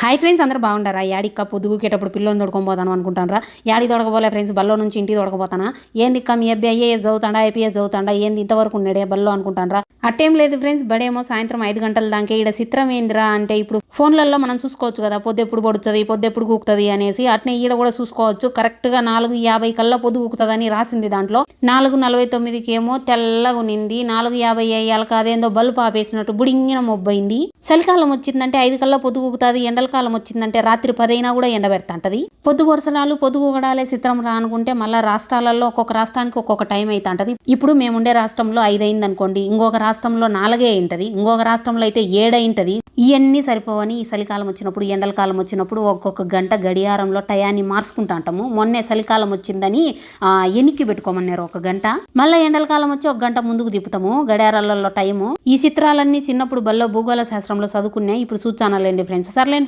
Hi friends, అందరూ బాగుంటారా? యాడిక్క పొద్దుగుకేటప్పుడు పిల్లని తోడుకోబోతాను అనుకుంటారా? యాడి తొడగబోలే ఫ్రెండ్స్, బల్లో నుంచి ఇంటికి తొడగబోతానా? ఏందిక్క మీ అబ్బాయి ఐఏఎస్ చదువుతాడా, ఐపీఎస్ చదువుతాడా, ఏంది ఇంతవరకు ఉన్నాడే బల్లో అనుకుంటారా? అట్టేం లేదు ఫ్రెండ్స్, బడేమో సాయంత్రం 5 గంటల దాకే. ఈడ చిత్రం ఏందిరా అంటే, ఇప్పుడు ఫోన్లలో మనం చూసుకోవచ్చు కదా, పొద్దుెప్పుడు పడుతుంది, పొద్దుెప్పుడు కూకుతుంది అనేసి. అట్నే ఈడ కూడా చూసుకోవచ్చు. కరెక్ట్గా 4:50 కల్లా పొద్దు కూకుతుందని రాసింది దాంట్లో. 4:49కి ఏమో తెల్లగా నింది, 4:50 అయ్యాక అదేందో బల్బు ఆపేసినట్టు బుడింగిన మొబ్బైంది. చలికాలం వచ్చిందంటే 5 కల్లా పొద్దు కూకుతుంది, ఎండల కాలం వచ్చిందంటే రాత్రి 10 అయినా కూడా ఎండబెడతాంటది. పొద్దు పొరసడాలు పొద్దు కూగడాలే చిత్రం రా అనుకుంటే మళ్ళీ రాష్ట్రాలలో ఒక్కొక్క రాష్ట్రానికి ఒక్కొక్క టైం అవుతాంటది. ఇప్పుడు మేముండే రాష్ట్రంలో 5 అయింది అనుకోండి, ఇంకొక రాష్ట్రంలో 4 అయింటది, ఇంకొక రాష్ట్రంలో అయితే 7 అయింటది. ఇవన్నీ సరిపోవని ఈ చలికాలం వచ్చినప్పుడు, ఎండల కాలం వచ్చినప్పుడు ఒక్కొక్క గంట గడియారంలో టయాన్ని మార్చుకుంటా అంటాము. మొన్నే చలికాలం వచ్చిందని ఎన్నికి పెట్టుకోమన్నారు 1 గంట. మళ్ళీ ఎండల కాలం వచ్చి 1 గంట ముందుకు తిప్పుతాము గడియారాలలో టైము. ఈ చిత్రాలన్నీ చిన్నప్పుడు బల్లో భూగోళ శాస్త్రంలో చదువుకునే ఇప్పుడు చూచానాలండి ఫ్రెండ్స్. సర్లేండి.